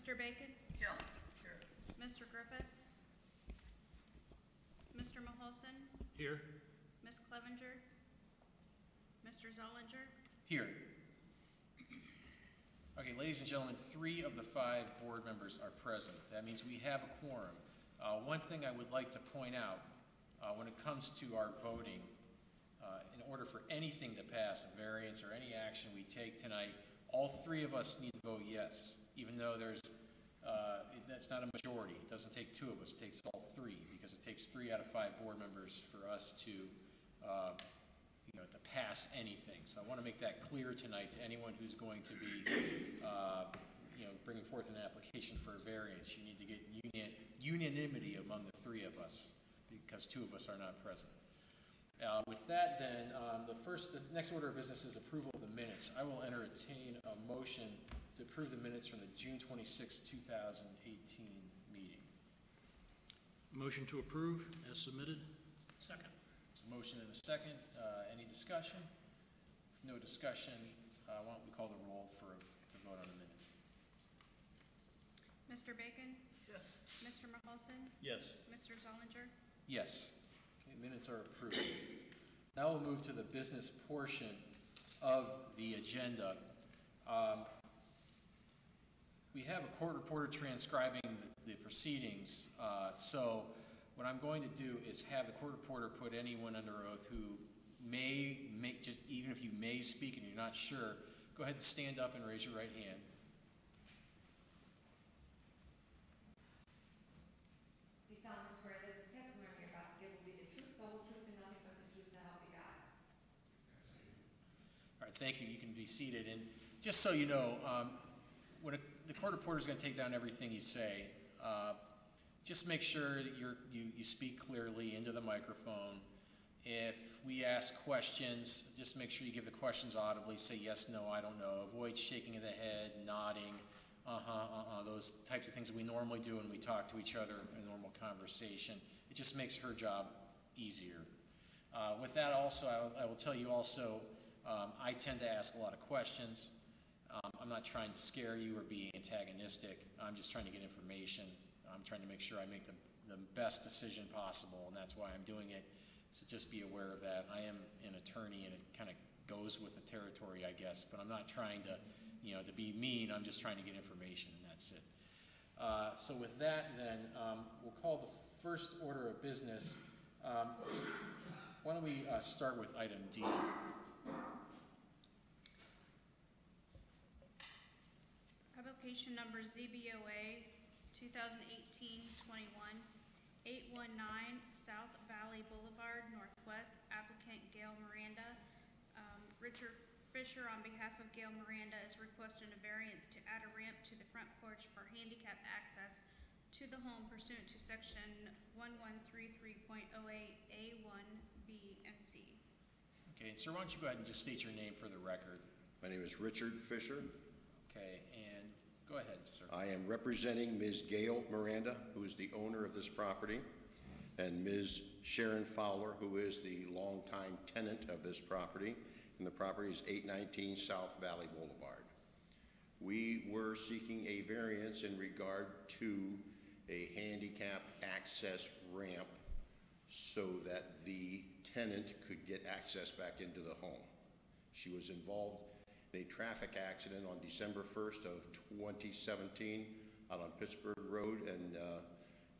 Mr. Bacon? Here. Mr. Griffith? Mr. Maholson? Here. Ms. Clevenger? Mr. Zollinger? Here. Okay, ladies and gentlemen, 3 of the 5 board members are present. That means we have a quorum. One thing I would like to point out, when it comes to our voting, in order for anything to pass, a variance or any action we take tonight, all 3 of us need to vote yes, even though that's not a majority. It doesn't take 2 of us, it takes all 3, because it takes 3 out of 5 board members for us to to pass anything. So I want to make that clear tonight to anyone who's going to be, bringing forth an application for a variance. You need to get unanimity among the 3 of us, because 2 of us are not present. With that, then, the next order of business is approval of the minutes. I will entertain a motion to approve the minutes from the June 26, 2018 meeting. Motion to approve as submitted. Second. There's a motion and a second. Any discussion? If no discussion, why don't we call the roll to vote on the minutes? Mr. Bacon? Yes. Mr. Maholson? Yes. Mr. Zollinger? Yes. Okay, minutes are approved. Now we'll move to the business portion of the agenda. We have a court reporter transcribing the proceedings, so what I'm going to do is have the court reporter put anyone under oath who may just, even if you may speak and you're not sure, go ahead and stand up and raise your right hand. Do you solemnly swear that the testimony you're about to give will be the truth, the whole truth, and nothing but the truth, so help you God? All right, thank you. You can be seated. And just so you know, when the court reporter is going to take down everything you say, just make sure that you speak clearly into the microphone. If we ask questions, just make sure you give the questions audibly. Say yes, no, I don't know. Avoid shaking of the head, nodding, those types of things that we normally do when we talk to each other in a normal conversation. It just makes her job easier. With that also, I will tell you also, I tend to ask a lot of questions. I'm not trying to scare you or be antagonistic. I'm just trying to get information. I'm trying to make sure I make the best decision possible, and that's why I'm doing it. So just be aware of that. I am an attorney, and it kind of goes with the territory, I guess, but I'm not trying to, to be mean. I'm just trying to get information, and that's it. So with that, then, we'll call the first order of business. Why don't we start with item D? Application number ZBOA 2018-21, 819 South Valley Boulevard, Northwest. Applicant Gail Miranda. Richard Fisher, on behalf of Gail Miranda, is requesting a variance to add a ramp to the front porch for handicap access to the home pursuant to section 1133.08A1, B, and C. Okay, sir, why don't you go ahead and just state your name for the record. My name is Richard Fisher. Okay, and go ahead, sir. I am representing Ms. Gail Miranda, who is the owner of this property, and Ms. Sharon Fowler, who is the longtime tenant of this property, and the property is 819 South Valley Boulevard. We were seeking a variance in regard to a handicap access ramp so that the tenant could get access back into the home. She was involved in a traffic accident on December 1st of 2017 out on Pittsburgh Road, and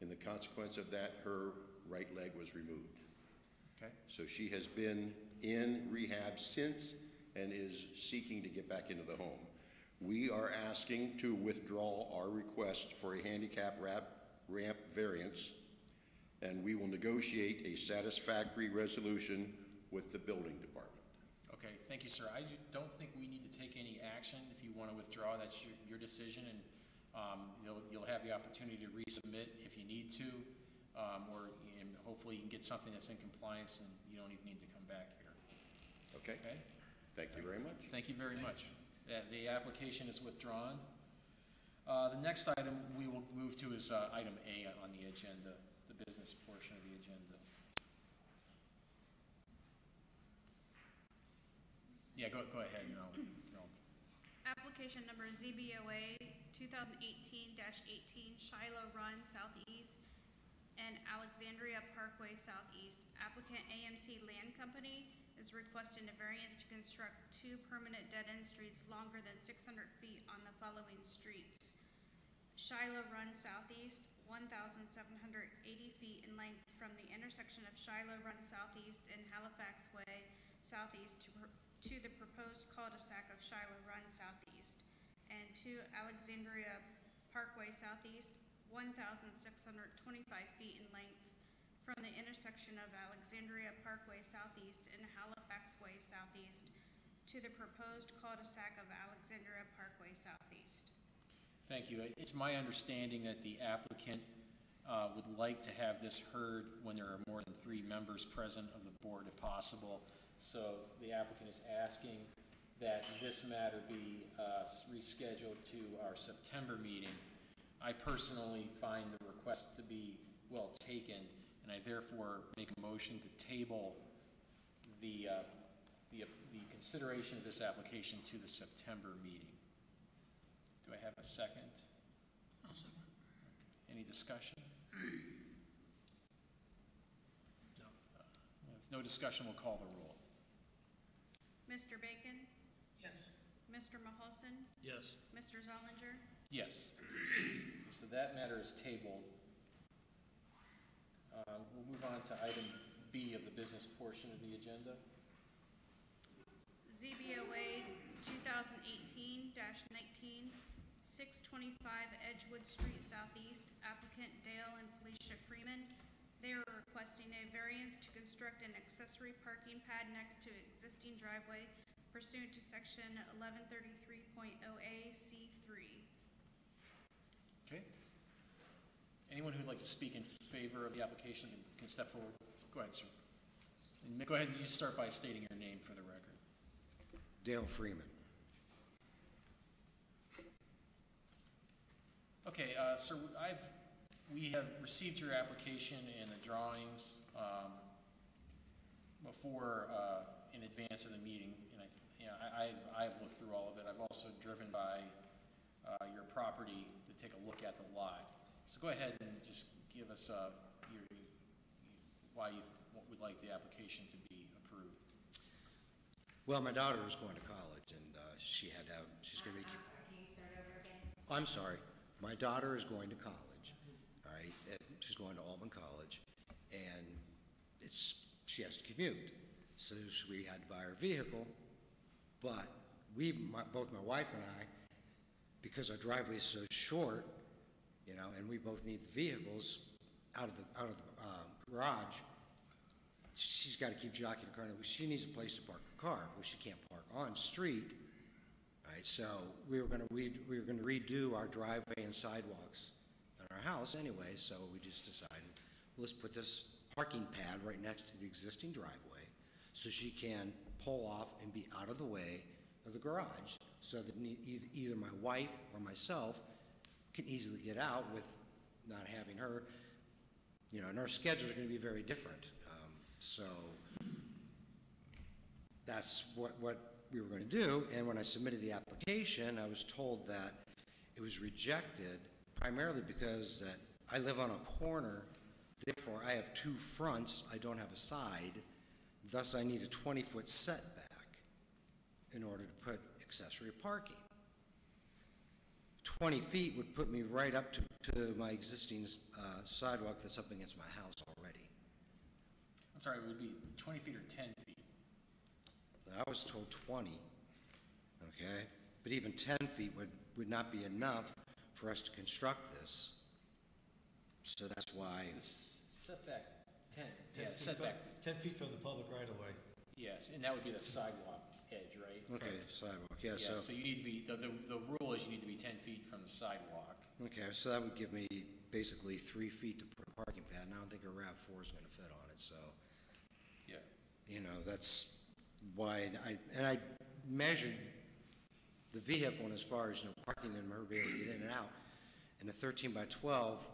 in the consequence of that, her right leg was removed. Okay. So she has been in rehab since and is seeking to get back into the home. We are asking to withdraw our request for a handicap ramp variance, and we will negotiate a satisfactory resolution with the building department. Okay, thank you, sir. I don't think we need to take any action. If you want to withdraw, that's your decision, and you'll have the opportunity to resubmit if you need to, and hopefully you can get something that's in compliance and you don't even need to come back here. Okay? Thank you very much. Thank you very much. The application is withdrawn. The next item we will move to is item A on the agenda, the business portion of the agenda. Yeah, go ahead. No. application number ZBOA 2018-18 Shiloh Run Southeast and Alexandria Parkway Southeast. Applicant AMC Land Company is requesting a variance to construct 2 permanent dead-end streets longer than 600 feet on the following streets. Shiloh Run Southeast, 1,780 feet in length from the intersection of Shiloh Run Southeast and Halifax Way Southeast to the proposed cul-de-sac of Shiloh Run Southeast, and 2 Alexandria Parkway Southeast, 1,625 feet in length from the intersection of Alexandria Parkway Southeast and Halifax Way Southeast to the proposed cul-de-sac of Alexandria Parkway Southeast. Thank you. It's my understanding that the applicant would like to have this heard when there are more than 3 members present of the board if possible. So the applicant is asking that this matter be rescheduled to our September meeting. I personally find the request to be well taken, and I therefore make a motion to table the consideration of this application to the September meeting. Do I have a second? I'll second. Any discussion? No. If no discussion, we'll call the roll. Mr. Bacon? Yes. Mr. Maholson? Yes. Mr. Zollinger? Yes. So that matter is tabled. We'll move on to item B of the business portion of the agenda. ZBOA 2018-19, 625 Edgewood Street Southeast, applicant Dale and Felicia Freeman. They are requesting a variance to construct an accessory parking pad next to existing driveway pursuant to section 1133.0A C3. Okay. Anyone who'd like to speak in favor of the application can step forward. Go ahead, sir. And go ahead and just start by stating your name for the record. Dale Freeman. Okay, sir, we have received your application and the drawings before in advance of the meeting, and I've looked through all of it. I've also driven by your property to take a look at the lot. So go ahead and just give us why you would like the application to be approved. Well, my daughter is going to college, and she's going to be. Can you start over again? I'm sorry. My daughter is going to college. All right, she's going to Altman College, and she has to commute. So we had to buy her vehicle, but both my wife and I, because our driveway is so short, and we both need the vehicles out of the garage. She's got to keep jockeying the car. She needs a place to park her car, which she can't park on street. All right, so we were going to redo our driveway and sidewalks in our house anyway. So we just decided, let's put this parking pad right next to the existing driveway, so she can pull off and be out of the way of the garage, so that either my wife or myself can easily get out with not having her. And our schedules are going to be very different. So that's what we were going to do. And when I submitted the application, I was told that it was rejected primarily because that I live on a corner. Therefore, I have 2 fronts. I don't have a side. Thus, I need a 20-foot setback in order to put accessory parking. 20 feet would put me right up to my existing sidewalk that's up against my house already. I'm sorry, it would be 20 feet or 10 feet? I was told 20, okay? But even 10 feet would not be enough for us to construct this. So that's why. Setback, 10, yeah, setback. 10 feet from the public right-of-way. Yes, and that would be the sidewalk edge, right? Okay, sidewalk, yeah, Yeah, so. so you need to be, the rule is you need to be 10 feet from the sidewalk. Okay, so that would give me basically 3 feet to put a parking pad, and I don't think a RAV4 is gonna fit on it, so. Yeah. That's why I measured the vehicle, and as far as, parking and her being able to get in and out, and a 13 by 12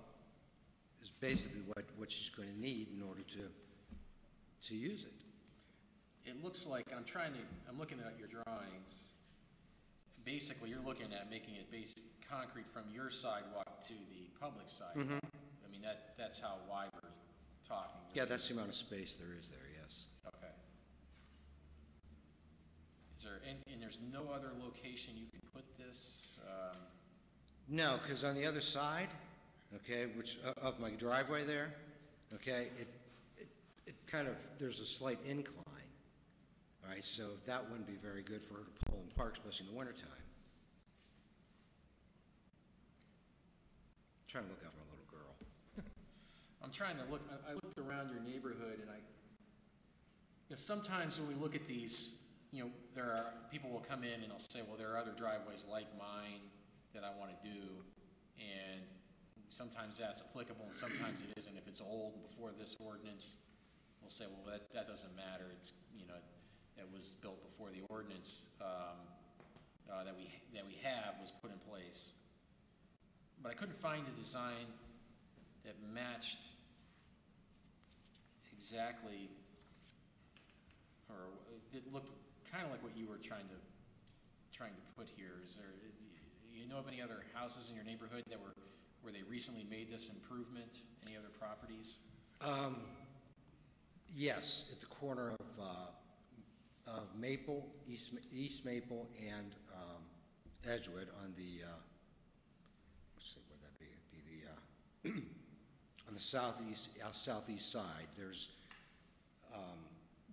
is basically what she's going to need in order to use it. It looks like, I'm looking at your drawings. basically, you're looking at making it concrete from your sidewalk to the public sidewalk. I mean, that's how wide we're talking. Yeah, that's the amount of space there is there, yes. Okay. Is there, and there's no other location you can put this? No, because on the other side, okay, which, of my driveway there, okay, it kind of, there's a slight incline. All right, so that wouldn't be very good for her to pull and park, especially in the wintertime. Trying to look out for my little girl. I'm trying to look, I looked around your neighborhood and sometimes when we look at these, there are, people will come in and they'll say, well, there are other driveways like mine that I want to do. And sometimes that's applicable and sometimes it isn't. If it's old before this ordinance, we'll say, well, that doesn't matter. It's, it was built before the ordinance that we have was put in place. But I couldn't find a design that matched exactly, or it looked kind of like what you were trying to put here. Is there, you know of any other houses in your neighborhood that where they recently made this improvement? Any other properties? Yes, at the corner of Maple, East Maple, and Edgewood on the, let's see, where'd that be? It'd be the, on the southeast side, there's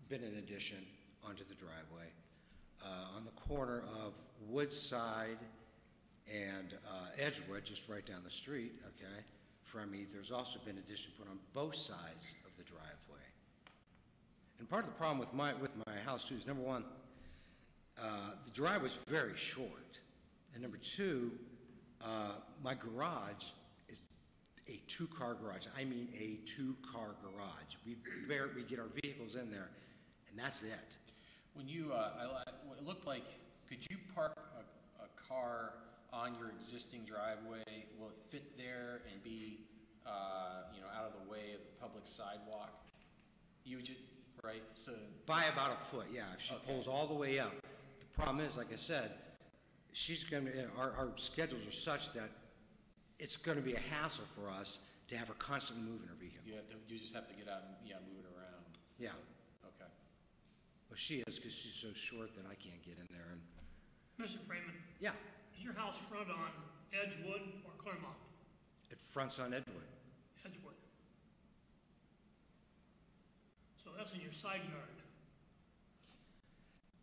been an addition onto the driveway. On the corner of Woodside and Edgewood, just right down the street, okay, from me, there's also been addition put on both sides of the driveway. And part of the problem with my house too is, number one, the driveway's very short, and number two, my garage is a two-car garage. I mean a two-car garage. We get our vehicles in there, and that's it. When you, it looked like, could you park a car on your existing driveway? Will it fit there and be, out of the way of the public sidewalk? You would, right? So by about a foot, yeah. If she pulls all the way up. The problem is, like I said, she's going to. Our schedules are such that it's going to be a hassle for us to have her constantly moving her vehicle. You just have to get out and move it around. Yeah. Okay. Well, she is, because she's so short that I can't get in there. And Mr. Freeman, yeah, is your house front on Edgewood or Claremont? it fronts on Edgewood. Edgewood. So that's in your side yard.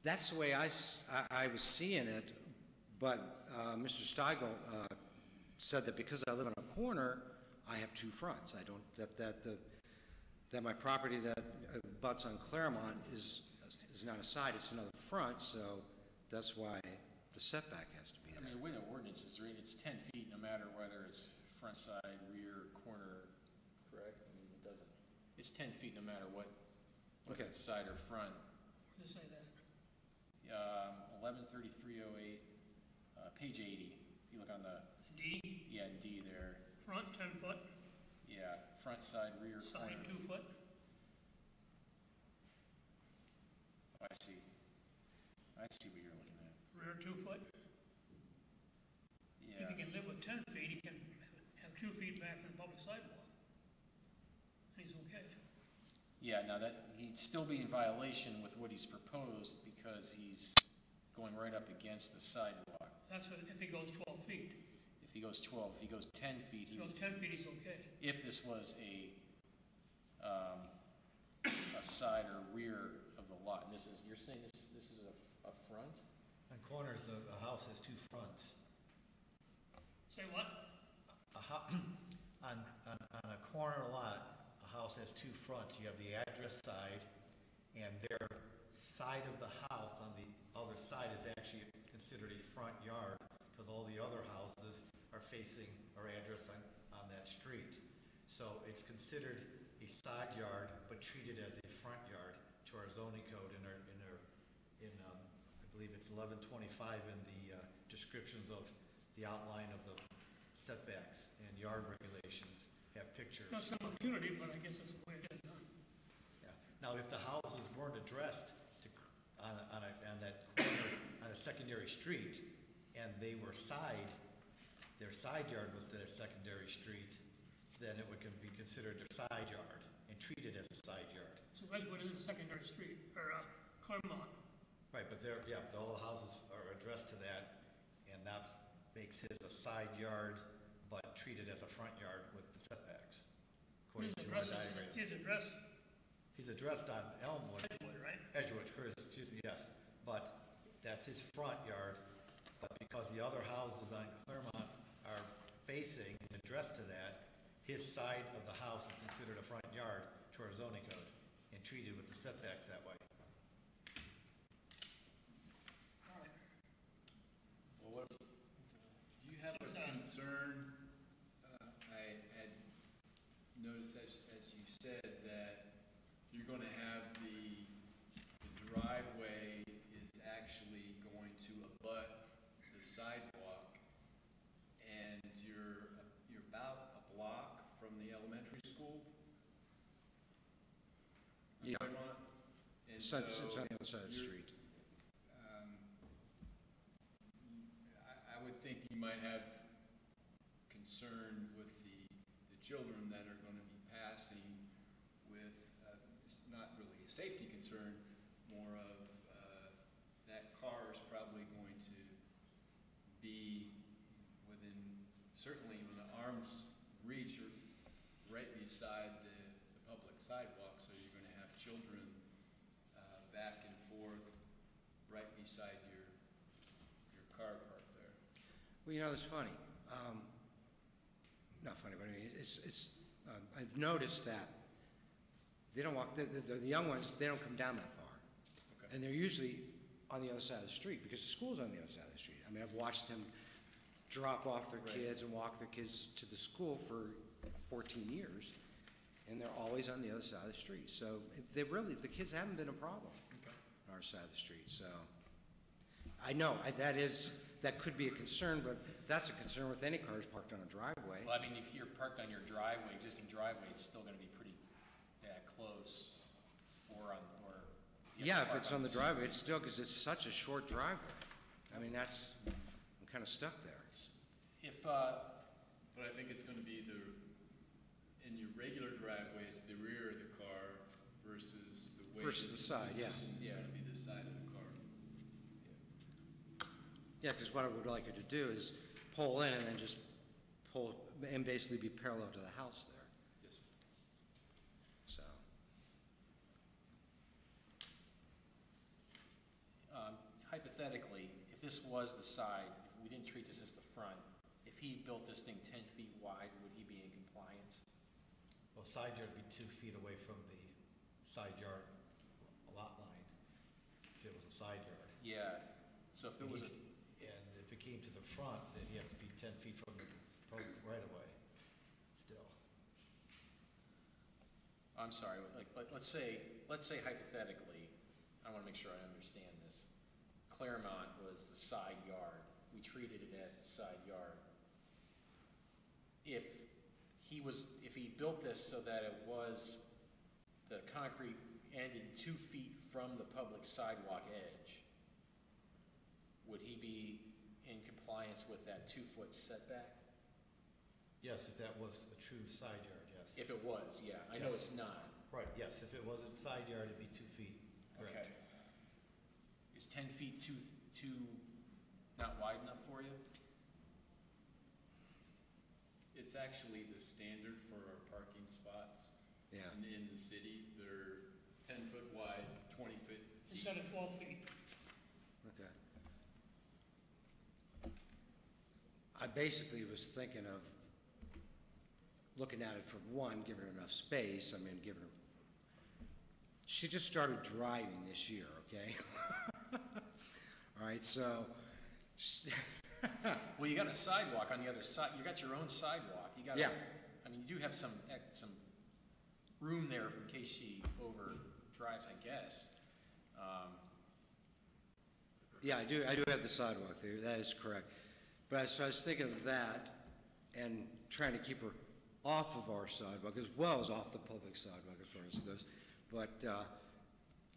That's the way I was seeing it, but Mr. Steigel said that because I live on a corner, I have two fronts. I don't, that my property that butts on Claremont is not a side, it's another front, so that's why the setback has to be there. I mean, the way the ordinance is written, it's 10 feet no matter whether it's front side, rear, corner, correct? I mean, it doesn't, it's 10 feet no matter what, whether it's side or front. Where does it say that? 113308, page 80. You look on the D? Yeah, D there. Front 10 foot, Yeah, front side, rear, side corner. 2 foot. Oh, I see. I see what you're looking at. Rear 2 foot. Yeah. If he can live with 10 feet, he can have 2 feet back from the public sidewalk. And he's okay. Yeah, now that, he'd still be in violation with what he's proposed because he's going right up against the sidewalk. That's what, if he goes 12 feet. If he goes 12, if he goes 10 feet, If he goes 10 feet, he's okay. if this was a side or rear of the lot, and this is, you're saying this is a front? On corners, a house has two fronts. Say what? On a corner lot, a house has two fronts. You have the address side, and their side of the house on the other side is actually considered a front yard, because all the other houses are facing our address on that street. So it's considered a side yard, but treated as a front yard to our zoning code in I believe it's 1125 in the descriptions of the outline of the setbacks and yard regulations have pictures. Not some impunity, but I guess that's the way it is, huh? Yeah. Now, if the houses weren't addressed on that corner, on a secondary street, and their side yard was their secondary street, then it would be considered their side yard and treated as a side yard. So Edgewood isn't a secondary street, or Claremont. Right, but all the houses are addressed to that, and that makes his a side yard, but treated as a front yard with the setbacks, according to our diagram. He's addressed on Elmwood. Edgewood, right? Edgewood, excuse me, yes, but that's his front yard, but because the other houses on Claremont are facing and addressed to that, his side of the house is considered a front yard to our zoning code and treated with the setbacks that way. All right. Well, do you have a concern? I had noticed, as you said, that you're going to have the driveway is actually going to abut the sidewalk, and you're about a block from the elementary school. Yeah. Claremont? And It's on the other side of the you're- street. I would think you might have concern with the children that are going to be passing with, it's not really a safety concern, more of that car is probably going to be within, certainly within arm's reach or right beside the public sidewalk, so you're going to have children back and forth right beside your car parked there. Well, you know, it's funny. Not funny, but I mean, I've noticed that they don't walk, the young ones, they don't come down that far. Okay. And they're usually on the other side of the street, because the school's on the other side of the street. I mean, I've watched them drop off their Right. kids and walk their kids to the school for 14 years, and they're always on the other side of the street. So the kids haven't been a problem on our side of the street, so. I know, that could be a concern, but that's a concern with any cars parked on a driveway. Well, I mean, if you're parked on your driveway, existing driveway, it's still gonna be pretty that close, or. you Yeah, have if to it's park on the street. driveway, it's still, because it's such a short driveway. I mean, I'm kind of stuck there. If, But I think it's going to be in your regular driveway, it's the rear of the car versus the way Versus the it's side, yeah. positioned, it's Yeah. going to be the side of the car. Yeah, because what I would like you to do is pull in and then just pull, and basically be parallel to the house there, Yes. so. hypothetically, if this was the side, if we didn't treat this as the front, if he built this thing 10 feet wide, would he be in compliance? Well, side yard would be 2 feet away from the side yard lot line, if it was a side yard. Yeah, so if it was a, And if it came to the front, then you have to be 10 feet from the right of way, still. I'm sorry, let's say hypothetically, I want to make sure I understand this. Claremont was the side yard. We treated it as the side yard. If he built this so that it was, the concrete ended 2 feet from the public sidewalk edge, would he be in compliance with that 2-foot setback? Yes, if that was a true side yard, yes. If it was, yeah. I know Yes. it's not. Right, yes, if it wasn't side yard, it'd be 2 feet, Okay. correct. Is 10 feet too not wide enough for you? It's actually the standard for our parking spots Yeah. in the city. They're 10-foot wide, 20-foot deep. Instead of 12 feet. Okay. I basically was thinking of looking at it for one, giving her enough space, I mean, giving her, she just started driving this year, okay? All right, so, Well, you got a sidewalk on the other side. You got your own sidewalk. You got. Yeah. I mean, you do have some room there in case she over drives, I guess. yeah, I do have the sidewalk there, that is correct. But I was thinking of that and trying to keep her off of our sidewalk as well as off the public sidewalk as far as it goes. But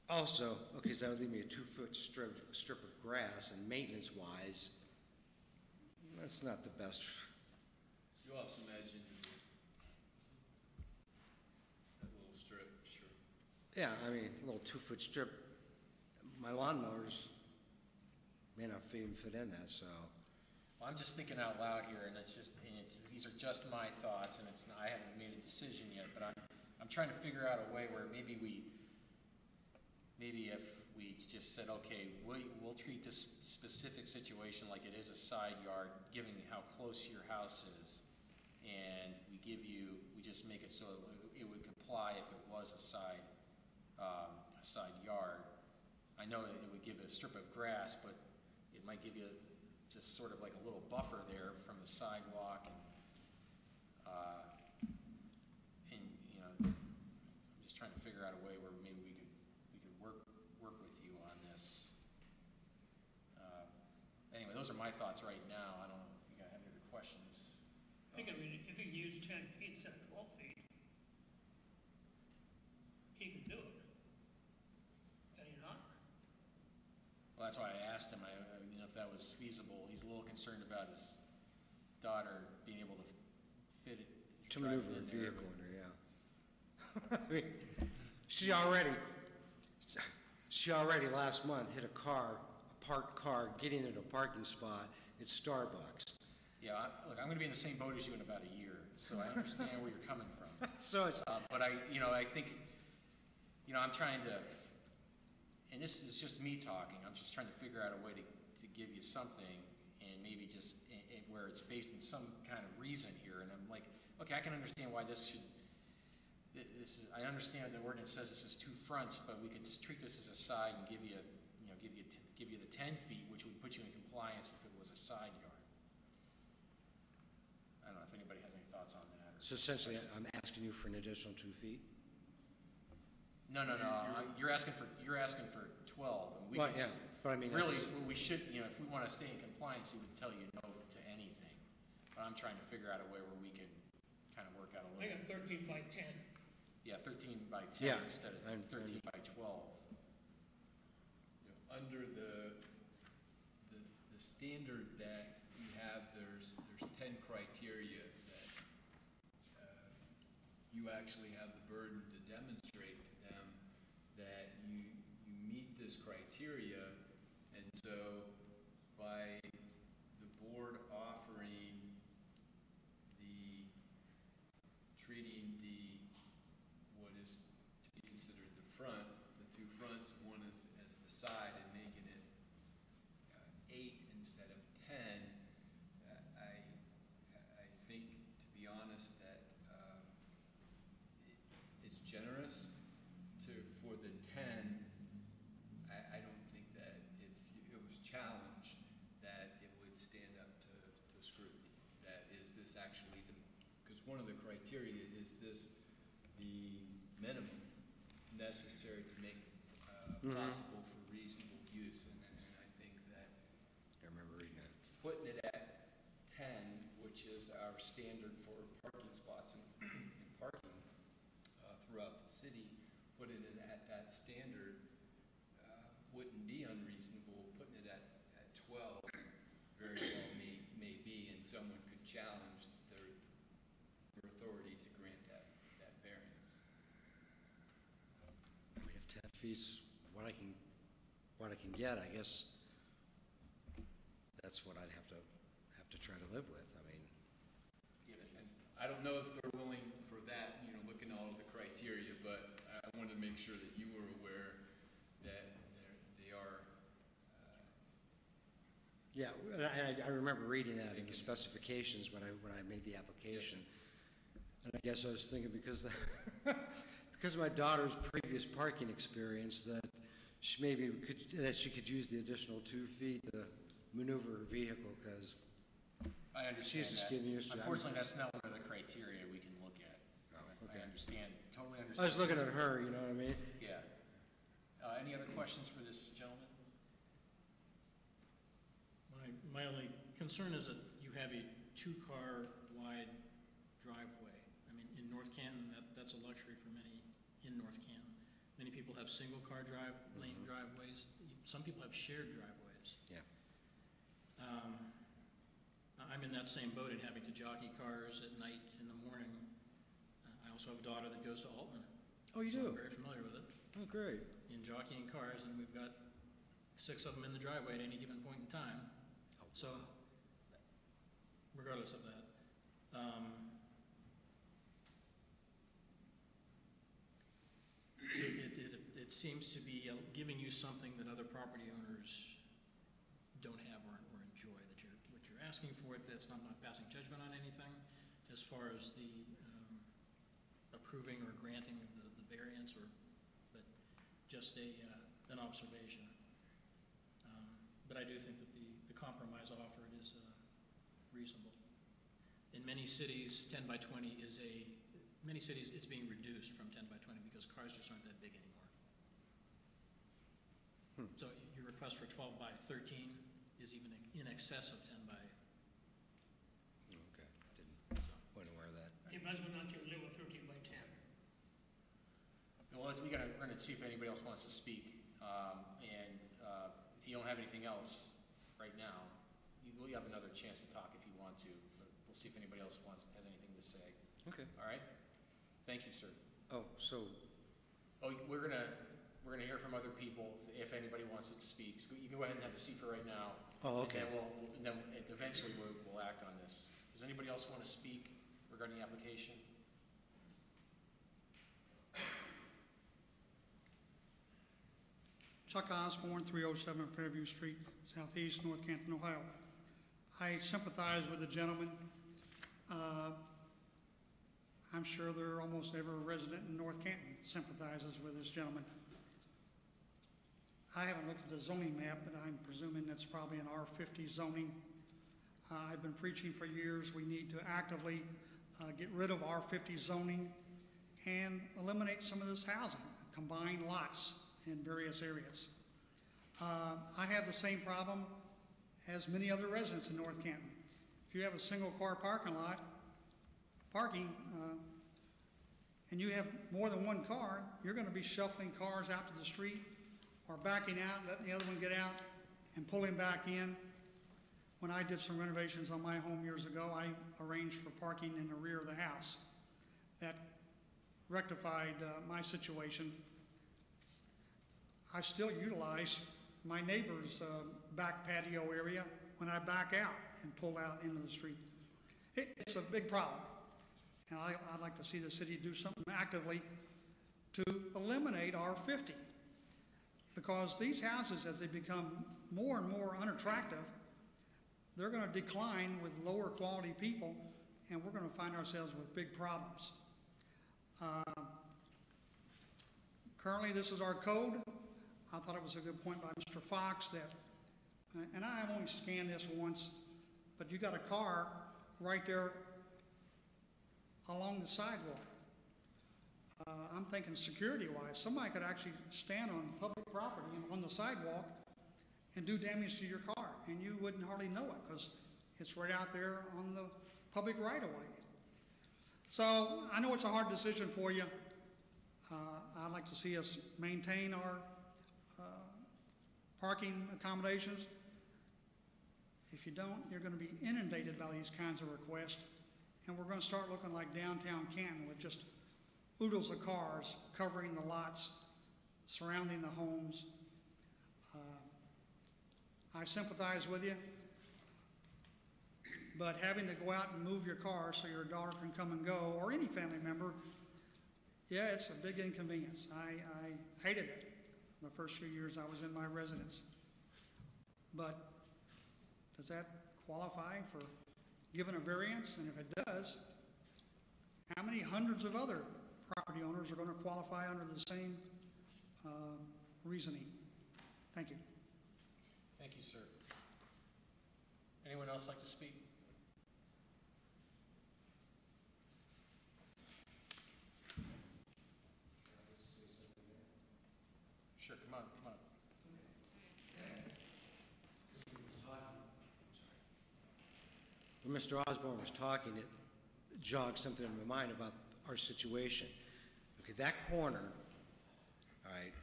also, okay, so that would leave me a 2-foot strip of grass, and maintenance-wise, it's not the best. You'll have some edge into that little strip, sure. Yeah, I mean, a little 2-foot strip. My lawnmowers may not even fit in that, so. Well, I'm just thinking out loud here, and these are just my thoughts, and I haven't made a decision yet, but I'm trying to figure out a way where maybe if we just said, okay, we'll treat this specific situation like it is a side yard, given how close your house is, and we just make it so it would comply if it was a side yard. I know that it would give it a strip of grass, but it might give you just sort of like a little buffer there from the sidewalk, and you know, I'm just trying to figure out a way where maybe we could work with you on this. Anyway, those are my thoughts right now. I don't know if you guys have any other questions. I think if you use 10 feet instead of 12 feet, he can do it. Can he not? Well, that's why I asked him, if that was feasible. He's a little concerned about his daughter being able to fit it. To drive maneuver a in there, vehicle but- in there, yeah. I mean, she already last month hit a parked car, getting into a parking spot at Starbucks. Yeah, look, I'm going to be in the same boat as you in about a year, so I understand where you're coming from. So it's, But I think, I'm trying to, and this is just me talking, I'm just trying to figure out a way to give you something, and maybe just where it's based in some kind of reason here, and I'm like, okay, I can understand why I understand the ordinance says this is 2 fronts, but we could treat this as a side and give you the 10 feet, which would put you in compliance if it was a side yard. I don't know if anybody has any thoughts on that. so essentially, I'm asking you for an additional 2 feet? No. You're asking for 12, and we Well, could yeah, just, but I mean, really, we should, if we want to stay in compliance, we would tell you no to anything. But I'm trying to figure out a way where we can kind of work out a I little. got 13 by 10. Yeah, 13 by 10 Yeah, instead of I'm- 13 by 12. Under the standard that we have, there's 10 criteria that you actually have the burden to demonstrate to them that you meet this criteria, and so by the board offering treating what is to be considered the front, the 2 fronts, one as the side, and making it 8 instead of 10, I think, to be honest, that it's generous for the 10. I don't think that if it was challenged, that it would stand up to scrutiny. That is this actually because one of the criteria is this the minimum necessary to make possible for reasonable use, and I think that I remember reading that. putting it at 10, which is our standard for parking spots and parking throughout the city, putting it at that standard wouldn't be unreasonable. Putting it at 12 very well may be, and someone could challenge their authority to grant that variance. I mean, if 10 feet's what I can get, I guess that's what I'd have to try to live with. I mean, And I don't know if they're willing for that, looking at all of the criteria, but I wanted to make sure that you were aware that they are. yeah, I remember reading that in the specifications when I made the application. And I guess I was thinking because of my daughter's previous parking experience that she could use the additional 2 feet to maneuver her vehicle, because I understand she's just that. getting used to it. Unfortunately, that's not one of the criteria we can look at. okay. I understand, totally I understand. was looking at her, you know what I mean? Yeah. Any other questions for this gentleman? My only concern is that you have a 2-car wide driveway. I mean, in North Canton, that's a luxury for many in North Canton. Many people have single-car lane driveways. Some people have shared driveways. Yeah. I'm I'm in that same boat in having to jockey cars at night, in the morning. I also have a daughter that goes to Altman. Oh, you so do? I'm very familiar with it, Oh, great. in jockeying cars, and we've got 6 of them in the driveway at any given point in time. So, regardless of that, it seems to be giving you something that other property owners don't have or enjoy, that what you're asking for, that's not passing judgment on anything as far as the approving or granting of the variance, but just an observation. But I do think that the compromise offered is reasonable. In many cities, 10 by 20 many cities it's being reduced from 10 by 20 because cars just aren't that big anymore. So your request for 12 by 13 is even in excess of 10 by. Okay, wasn't aware of that. Hey, but we're not going to live with 13 by 10. Well, we're gonna see if anybody else wants to speak. And if you don't have anything else right now, you will have another chance to talk if you want to, but we'll see if anybody else has anything to say. Okay. All right? Thank you, sir. Oh, so, Oh, we're gonna hear from other people if anybody wants to speak. So you go ahead and have a seat for right now. oh, okay. And then eventually we'll act on this. Does anybody else want to speak regarding the application? Chuck Osborne, 307 Fairview Street, Southeast, North Canton, Ohio. I sympathize with the gentleman. I'm sure almost every resident in North Canton sympathizes with this gentleman. I haven't looked at the zoning map, but I'm presuming it's probably an R50 zoning. I've been preaching for years we need to actively get rid of R50 zoning and eliminate some of this housing, combine lots in various areas. I have the same problem as many other residents in North Canton. If you have a single car parking, and you have more than one car, you're going to be shuffling cars out to the street or backing out, letting the other one get out and pulling back in. When I did some renovations on my home years ago, I arranged for parking in the rear of the house. That rectified my situation. I still utilize my neighbor's back patio area when I back out and pull out into the street. It's a big problem, and I'd like to see the city do something actively to eliminate R50, because these houses, as they become more and more unattractive, they're going to decline with lower quality people, and we're going to find ourselves with big problems. Currently, this is our code. I thought it was a good point by Mr. Fox that, and I have only scanned this once, but you got a car right there along the sidewalk. I'm thinking security-wise, somebody could actually stand on public property and on the sidewalk and do damage to your car, and you wouldn't hardly know it because it's right out there on the public right-of-way. So I know it's a hard decision for you. I'd like to see us maintain our parking accommodations. If you don't, you're going to be inundated by these kinds of requests, and we're going to start looking like downtown Canton with just oodles of cars covering the lots, surrounding the homes. I sympathize with you, but having to go out and move your car so your daughter can come and go, or any family member, yeah, it's a big inconvenience. I hated it the first few years I was in my residence. But does that qualify for giving a variance? And if it does, how many hundreds of other property owners are going to qualify under the same reasoning? Thank you. Thank you, sir. Anyone else like to speak? Sure, come on. When Mr. Osborne was talking, it jogged something in my mind about our situation. Okay, that corner, all right,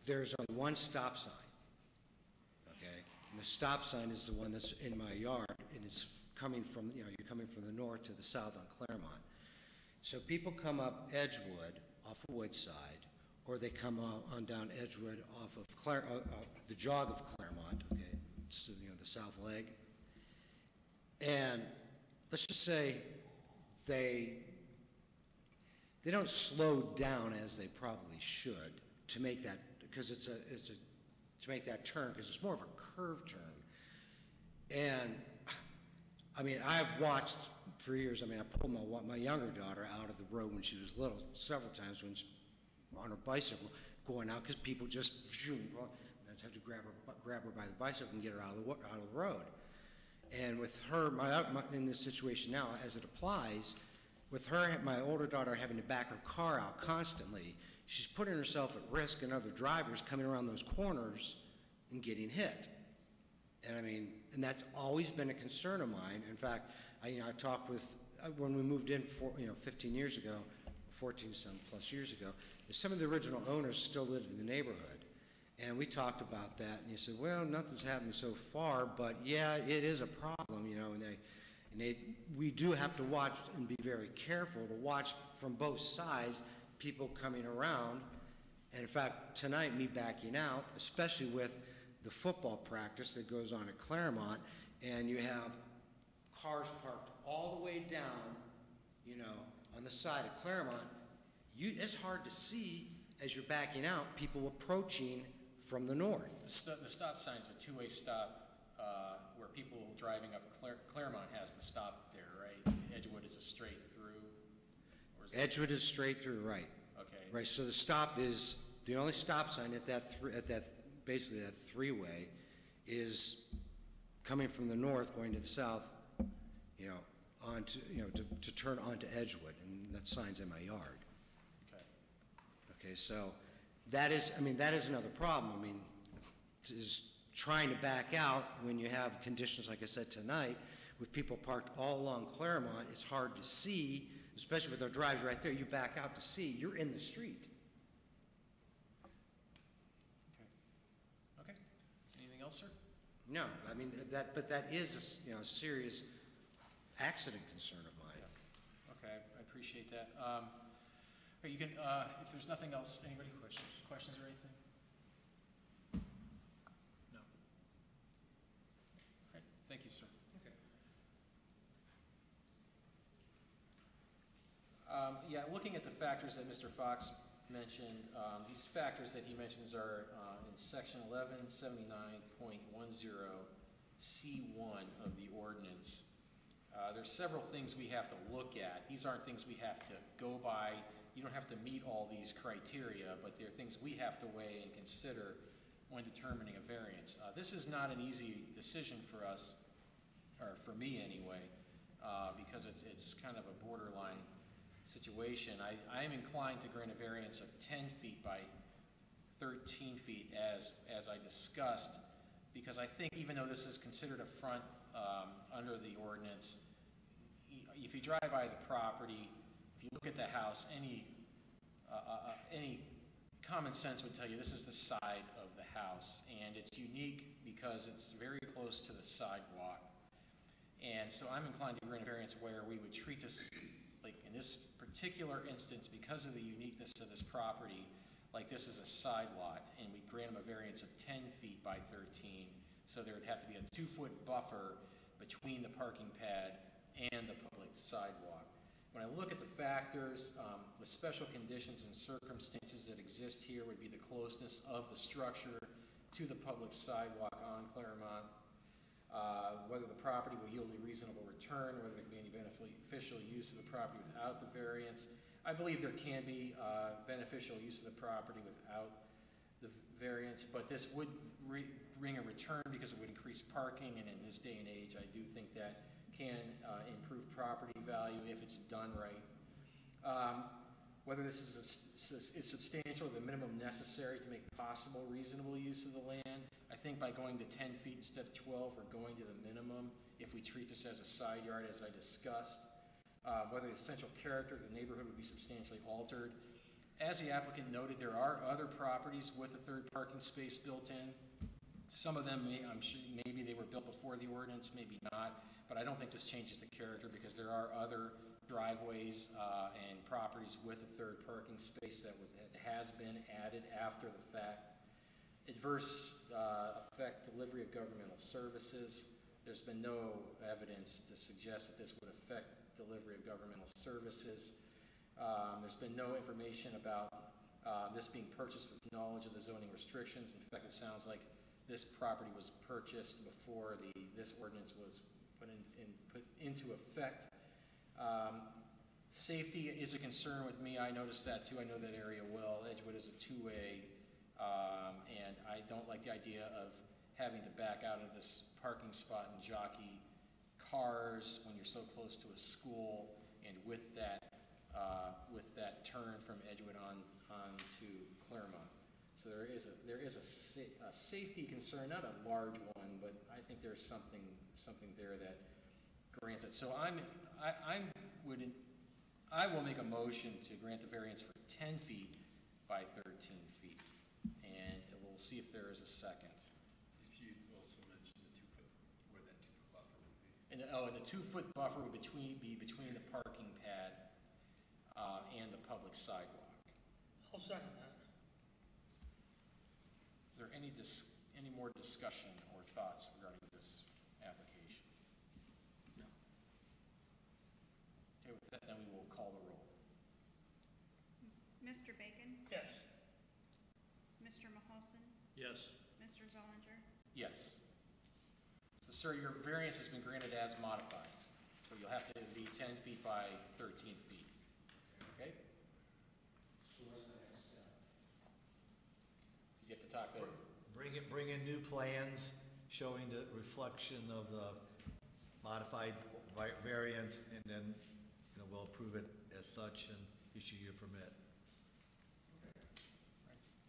there's only one stop sign, okay? And the stop sign is the one that's in my yard, and it's coming from, you know, you're coming from the north to the south on Claremont. So people come up Edgewood off of Woodside, or they come on down Edgewood off of the jog of Claremont, okay, so, you know, the south leg. And let's just say they don't slow down as they probably should to make that, because to make that turn, because it's more of a curve turn. And I mean, I've watched for years. I mean, I pulled my younger daughter out of the road when she was little several times when she, on her bicycle going out, because people just I'd have to grab her by the bicycle and get her out of the road. And with her, in this situation now, as it applies, with her, my older daughter having to back her car out constantly, she's putting herself at risk and other drivers coming around those corners and getting hit. And I mean, and that's always been a concern of mine. In fact, I talked with, when we moved in 15 years ago, 14 some plus years ago, some of the original owners still lived in the neighborhood. And we talked about that, and he said, well, nothing's happened so far, but yeah, it is a problem, you know, and we do have to watch and be very careful to watch from both sides, people coming around. And in fact, tonight, me backing out, especially with the football practice that goes on at Claremont, and you have cars parked all the way down, you know, on the side of Claremont, it's hard to see as you're backing out people approaching from the north. The stop sign is a two-way stop where people driving up Claremont has the stop there, right? Edgewood is a straight through? Or is Edgewood is straight through, right. Okay. Right, so the stop is, the only stop sign basically that three-way is coming from the north going to the south, you know, onto, you know, to turn onto Edgewood, and that sign's in my yard. Okay. Okay, so that is, I mean, that is another problem. I mean, is trying to back out when you have conditions, like I said tonight, with people parked all along Claremont, it's hard to see, especially with our drives right there. You back out to see, you're in the street. Okay. Anything else, sir? No, I mean, but that is a, you know, a serious accident concern of mine. Yeah. Okay, I appreciate that. You can, if there's nothing else, anybody questions or anything? No. All right, thank you, sir. Okay. Yeah, looking at the factors that Mr. Fox mentioned, these factors that he mentions are in section 1179.10 C1 of the ordinance. There's several things we have to look at. These aren't things we have to go by. You don't have to meet all these criteria, but they're things we have to weigh and consider when determining a variance. This is not an easy decision for us, or for me anyway, because it's kind of a borderline situation. I am inclined to grant a variance of 10 feet by 13 feet as I discussed, because I think even though this is considered a front under the ordinance, if you drive by the property, if you look at the house, any common sense would tell you this is the side of the house, and it's unique because it's very close to the sidewalk. And so I'm inclined to grant a variance where we would treat this, like in this particular instance, because of the uniqueness of this property, like this is a side lot, and we grant them a variance of 10 feet by 13, so there would have to be a 2-foot buffer between the parking pad and the public sidewalk. When I look at the factors, the special conditions and circumstances that exist here would be the closeness of the structure to the public sidewalk on Claremont, whether the property will yield a reasonable return, whether there can be any beneficial use of the property without the variance. I believe there can be beneficial use of the property without the variance, but this would bring a return because it would increase parking, and in this day and age, I do think that can improve property value if it's done right. Whether this is substantial or the minimum necessary to make possible reasonable use of the land, I think by going to 10 feet instead of 12, we're going to the minimum if we treat this as a side yard, as I discussed. Whether the essential character of the neighborhood would be substantially altered. As the applicant noted, there are other properties with a third parking space built in. Some of them, I'm sure, maybe they were built before the ordinance, maybe not, but I don't think this changes the character because there are other driveways and properties with a third parking space that has been added after the fact. Adverse effect delivery of governmental services. There's been no evidence to suggest that this would affect delivery of governmental services. There's been no information about this being purchased with knowledge of the zoning restrictions. In fact, it sounds like this property was purchased before this ordinance was put into effect. Safety is a concern with me. I noticed that too. I know that area well. Edgewood is a two-way, and I don't like the idea of having to back out of this parking spot and jockey cars when you're so close to a school, and with that turn from Edgewood on to Claremont. So there is a safety concern, not a large one, but I think there's something there that grants it. So I will make a motion to grant the variance for 10 feet by 13 feet, and we'll see if there is a second. If you also mention the 2 foot, where that 2 foot buffer would be. And the 2 foot buffer would be between the parking pad and the public sidewalk. I'll second that. Is there any more discussion or thoughts regarding this application? No. Okay, with that, then we will call the roll. Mr. Bacon? Yes. Mr. Maholson? Yes. Mr. Zollinger? Yes. So, sir, your variance has been granted as modified. So you'll have to be 10 feet by 13 feet. Okay? So what's the next step? You have to talk to. Bring in new plans showing the reflection of the modified variance, and then, we'll approve it as such and issue your permit.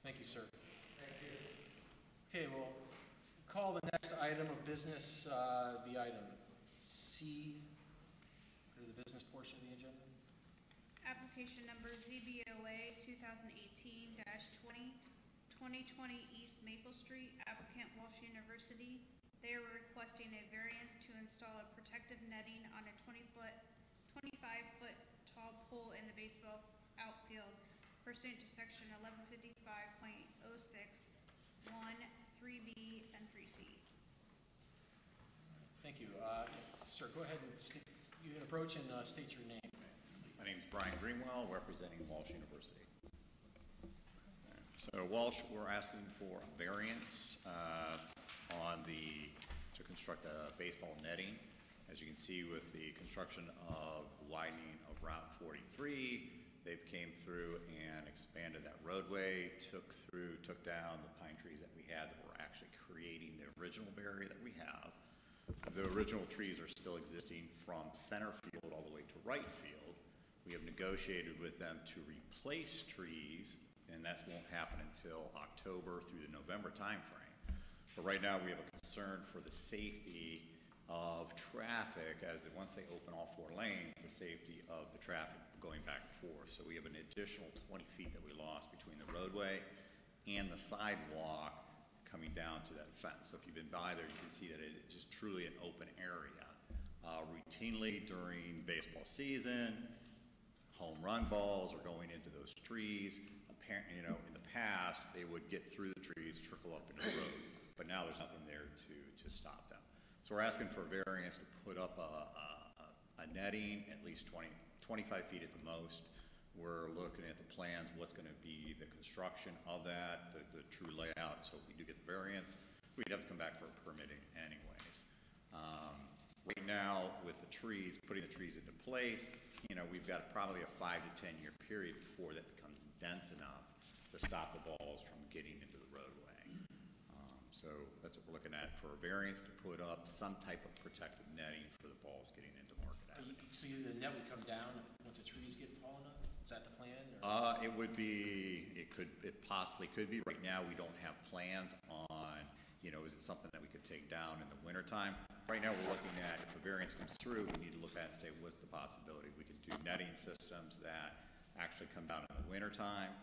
Thank you, sir. Thank you. Okay, we'll call the next item of business, the item C, go to the business portion of the agenda. Application number ZBOA 2018-20, 2020 East Maple Street, applicant Walsh University. They are requesting a variance to install a protective netting on a 25-foot tall pole in the baseball outfield pursuant to section 1155.06, 1, 3B, and 3C. Thank you. Sir, go ahead and you can approach and state your name. My name is Brian Greenwell, representing Walsh University. So Walsh, we're asking for a variance to construct a baseball netting. As you can see with the construction of widening of Route 43, they've came through and expanded that roadway, took down the pine trees that we had that were actually creating the original barrier that we have. The original trees are still existing from center field all the way to right field. We have negotiated with them to replace trees, and that won't happen until October through the November timeframe. But right now we have a concern for the safety of traffic, as once they open all 4 lanes, the safety of the traffic going back and forth. So we have an additional 20 feet that we lost between the roadway and the sidewalk coming down to that fence. So if you've been by there, you can see that it is just truly an open area. Routinely during baseball season, home run balls are going into those trees. Apparently, in the past, they would get through the trees, trickle up into the road, but now there's nothing there to stop them. So we're asking for a variance to put up a netting, at least 25 feet at the most. We're looking at the plans, what's going to be the construction of that, the true layout. So if we do get the variance, we'd have to come back for a permitting anyways. Right now, with the trees, putting the trees into place, we've got probably a 5 to 10 year period before that becomes dense enough to stop the balls from getting into the roadway. So that's what we're looking at for a variance, to put up some type of protective netting for the balls getting into Market Avenue. So the net would come down once the trees get tall enough? Is that the plan? It would be, it possibly could be. Right now, we don't have plans on, is it something that we could take down in the wintertime? Right now, we're looking at, if the variance comes through, we need to look at it and say, what's the possibility? We could do netting systems that actually come down in the wintertime.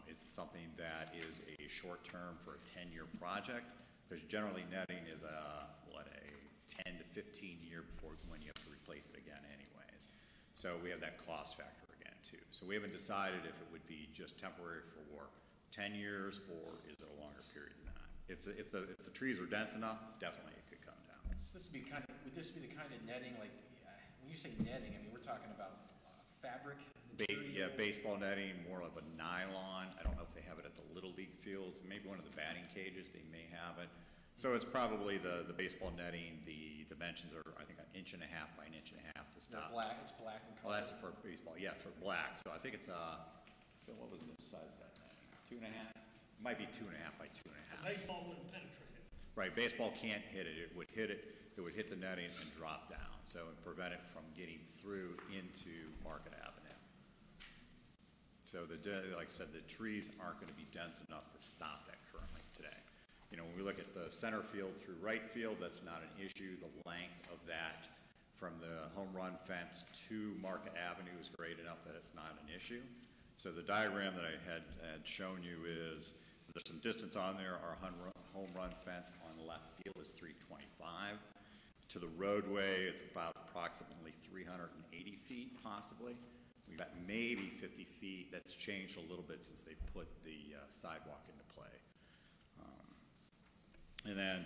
Is it something that is a short term for a 10-year project? because generally netting is a 10 to 15 year before when you have to replace it again anyways. So we have that cost factor again too. So we haven't decided if it would be just temporary for 10 years or is it a longer period than that. If the trees are dense enough, definitely it could come down. So this would be would this be the kind of netting, like, when you say netting, I mean, we're talking about fabric material? Yeah, baseball netting, more of a nylon. I don't know if they have it at the Little League fields, maybe one of the batting cages, they may have it. So it's probably the baseball netting, the dimensions are, I think, 1.5 inches by 1.5 inches to stop. It's black in Oh, color? that's for baseball, yeah, for black. So I think it's, Phil, what was the size of that netting? 2.5? Might be 2.5 by 2.5. Baseball wouldn't penetrate it. Right, baseball can't hit it. It would hit the netting and drop down, so it prevent it from getting through into Market Avenue. So like I said, the trees aren't gonna be dense enough to stop that currently today. You know, when we look at the center field through right field, that's not an issue. The length of that from the home run fence to Market Avenue is great enough that it's not an issue. So the diagram that I had shown you is, there's some distance on there. Our home run fence on the left field is 325. To the roadway, it's about approximately 380 feet, possibly. We've got maybe 50 feet. That's changed a little bit since they put the sidewalk into play. And then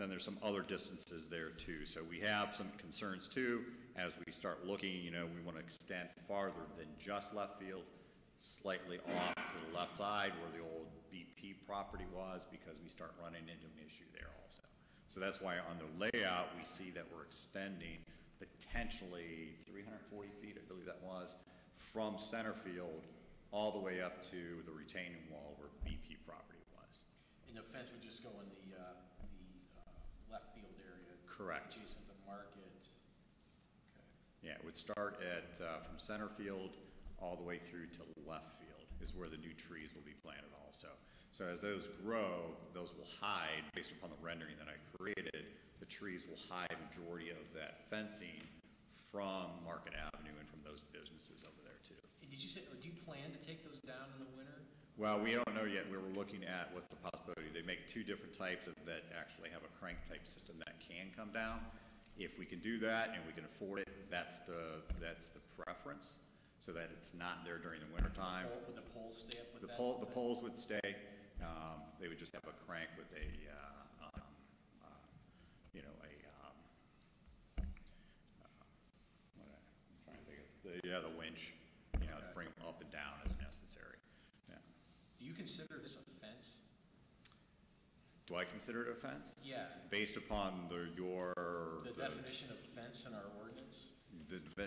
there's some other distances there too. So we have some concerns too. As we start looking, you know, we want to extend farther than just left field, slightly off to the left side where the old BP property was, because we start running into an issue there also. So that's why on the layout, we see that we're extending potentially 340 feet, I believe that was, from center field all the way up to the retaining wall where BP property was. And the fence would just go in the left field area? Correct. Adjacent to the market? Okay. Yeah, it would start at, from center field all the way through to left field is where the new trees will be planted also. So as those grow, those will hide, based upon the rendering that I created, the trees will hide majority of that fencing from Market Avenue and from those businesses over there too. Did you say, or do you plan to take those down in the winter? Well, we don't know yet. We were looking at what's the possibility. They make two different types that actually have a crank type system that can come down. If we can do that and we can afford it, that's the preference, so that it's not there during the winter time. Would the poles stay up with that? The poles would stay. They would just have a crank with a, the winch, you know, to bring them up and down as necessary. Yeah. Do you consider this a fence? Do I consider it a fence? Yeah. Based upon the definition of fence in our ordinance?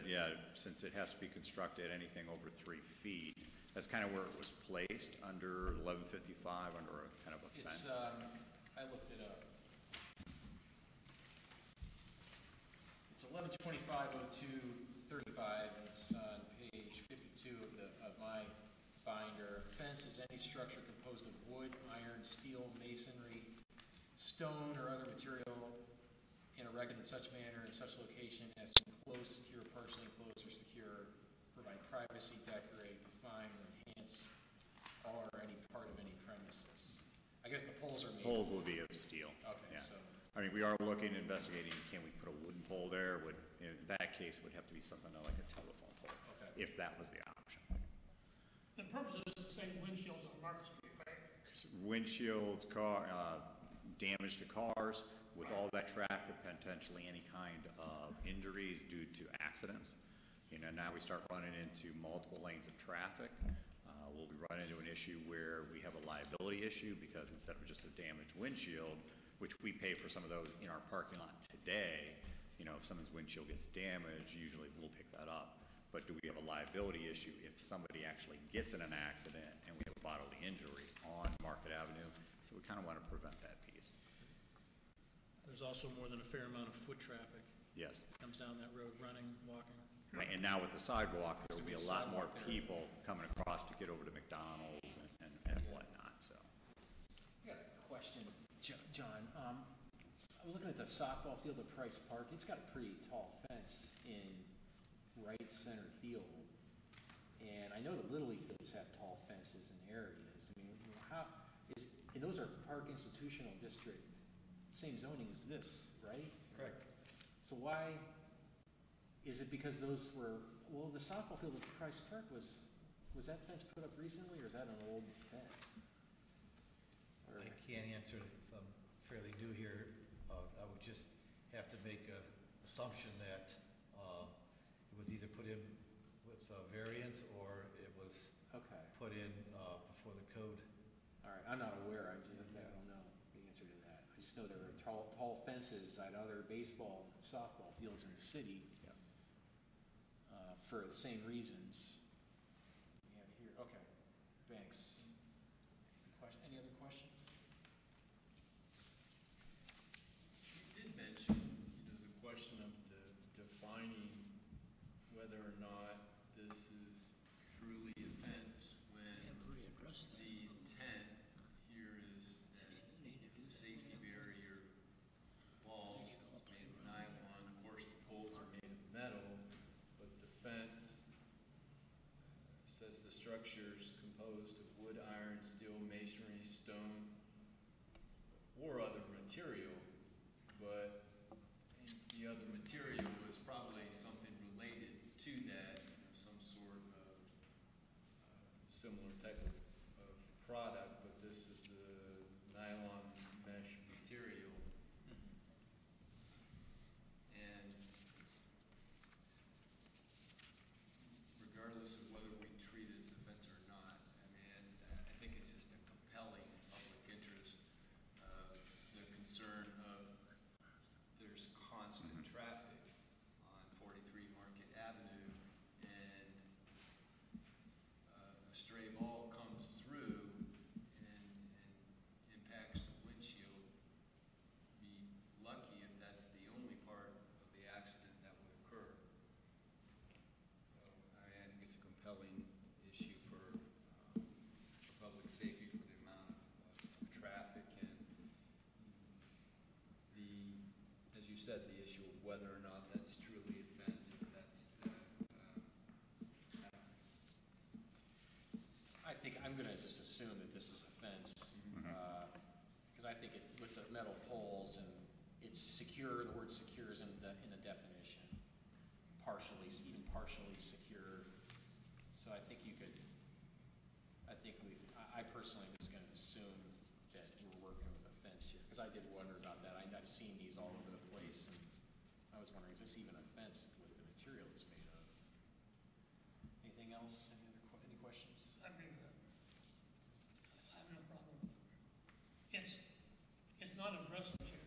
Yeah, since it has to be constructed anything over 3 feet, that's kind of where it was placed under 1155, under a kind of a fence. I looked it up. It's 11250235, and it's on page 52 of my binder. Fence is any structure composed of wood, iron, steel, masonry, stone, or other material, and erected in such manner in such location as to enclose, secure, partially enclose, or secure, provide privacy, decorate, define, or enhance all or any part of any premises. I guess the poles are made. Poles will be of steel. Okay, Yeah. so. I mean, we are looking, investigating, can we put a wooden pole there? In that case, would have to be something like a telephone pole, Okay. if that was the option. The purpose of this is the same windshields on Market Street, right? Windshields, damage to cars, with all that traffic, potentially any kind of injuries due to accidents. You know, now we start running into multiple lanes of traffic. We'll be running into an issue where we have a liability issue, because instead of just a damaged windshield, which we pay for some of those in our parking lot today, you know, if someone's windshield gets damaged, usually we'll pick that up. But do we have a liability issue if somebody actually gets in an accident and we have a bodily injury on Market Avenue? So we kind of want to prevent that piece. There's also more than a fair amount of foot traffic. Yes. Comes down that road, running, walking. Right, and now with the sidewalk, there will be a lot more people coming across to get over to McDonald's and whatnot, so. I got a question, John. I was looking at the softball field at Price Park. It's got a pretty tall fence in right center field. And I know the Little League fields have tall fences in areas. I mean, how And those are Park Institutional District, same zoning as this, right? Correct. So why, is it because those were, well, the softball field at Price Park was that fence put up recently, or is that an old fence? Or- I can't answer it, 'cause I'm fairly new here. I would just have to make a assumption that it was either put in with variance or it was Okay, put in before the code. all right, I'm not aware, I don't know the answer to that. I just know there are tall fences at other baseball, and softball fields in the city. Yeah. For the same reasons. We have here, okay, thanks. Any other questions? You did mention, the question of defining whether or not this is truly a fence when the intent here is that the safety barrier walls is made of nylon. Of course, the poles are made of metal, but the fence says the structure is composed of wood, iron, steel, masonry, stone, or other material, but the other material is probably something related to that, some sort of similar type of product, but this is a nylon mesh material. And regardless of whether we treat it as a fence or not, I think it's just a compelling public interest of the concern of there's constant traffic on 43 Market Avenue, and a stray ball comes through and impacts the windshield. Be lucky if that's the only part of the accident that would occur. So I think it's a compelling issue for public safety, for the amount of traffic, and as you said, the issue of whether or not that's truly a fence, if that's I think I'm gonna just assume that this is a fence, because I think with the metal poles and it's secure, the word secure is in the definition. Even partially secure. So I think I personally am just gonna assume that we're working with a fence here, because I did wonder about that. I've seen these all over the place, and I was wondering, is this even a fence with the material it's made of? Anything else? Any questions? I agree with that. I have no problem with it. It's not addressed here.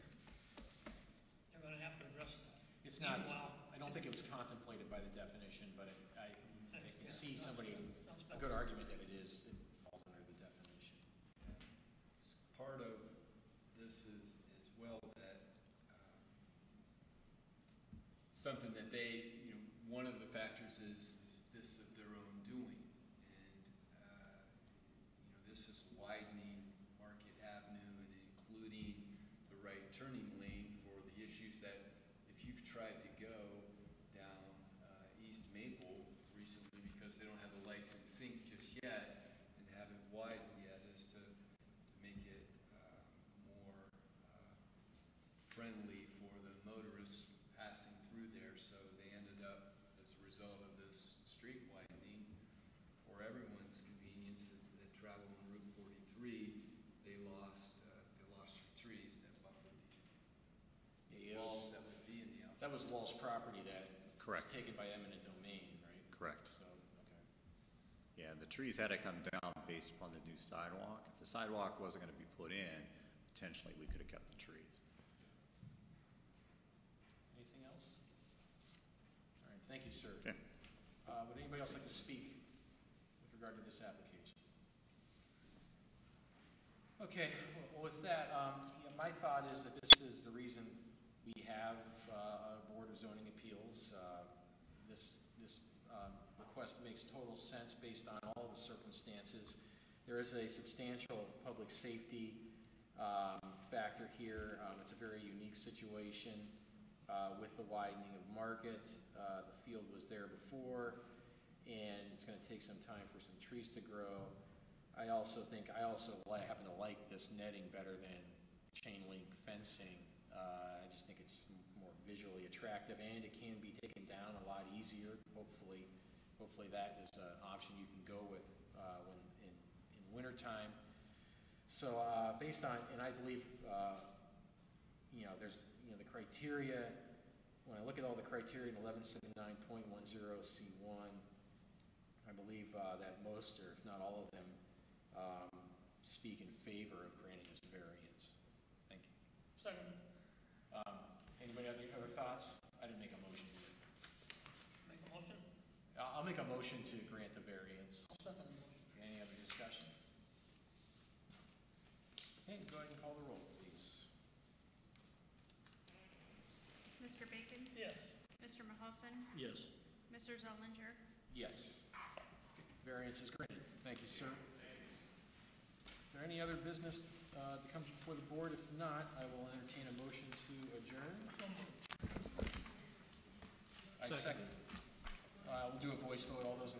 They're gonna have to address that. It's not, Meanwhile, I don't think it was contemplated by the definition, but I can yeah, see somebody, a good argument that it falls under the definition. part of this is as well that something that they, one of the factors is this of their own doing, and this is widening Market Avenue and including the right turning lane for the issues that if you've tried to go down East Maple recently because they don't have the lights in sync just yet and haven't widened yet, is to make it more friendly for the motorists passing through there. So they ended up, as a result of this street widening, for everyone's convenience that travel on Route 43, they lost your trees that buffered the walls that would be in the outlet. That was Walsh property that was Correct. taken by eminent domain, right? Correct. So, okay. Yeah, the trees had to come down based upon the new sidewalk. If the sidewalk wasn't going to be put in, potentially we could have kept the trees. Anything else? All right, thank you, sir. Okay. Would anybody else like to speak with regard to this application? Okay, well, with that, my thought is that this is the reason we have a Board of Zoning Appeals. This request makes total sense based on all the circumstances. There is a substantial public safety factor here. It's a very unique situation with the widening of Market. The field was there before, and it's going to take some time for some trees to grow. I also happen to like this netting better than chain link fencing. I just think it's more visually attractive, and it can be taken down a lot easier. Hopefully that is an option you can go with when in winter time. So based on, and I believe, there's, the criteria, when I look at all the criteria in 1179.10C1, I believe that most, or if not all of them, speak in favor of granting this variance. Thank you. Second. Anybody have any other thoughts? I didn't make a motion here. Make a motion? I'll make a motion to grant the variance. I'll second the motion. Any other discussion? Okay, go ahead and call the roll, please. Mr. Bacon? Yes. Mr. Mahosin? Yes. Mr. Zollinger? Yes. Variance is granted. Thank you, sir. Is there any other business to come before the board? If not, I will entertain a motion to adjourn. So moved. I second. We'll do a voice vote. All those in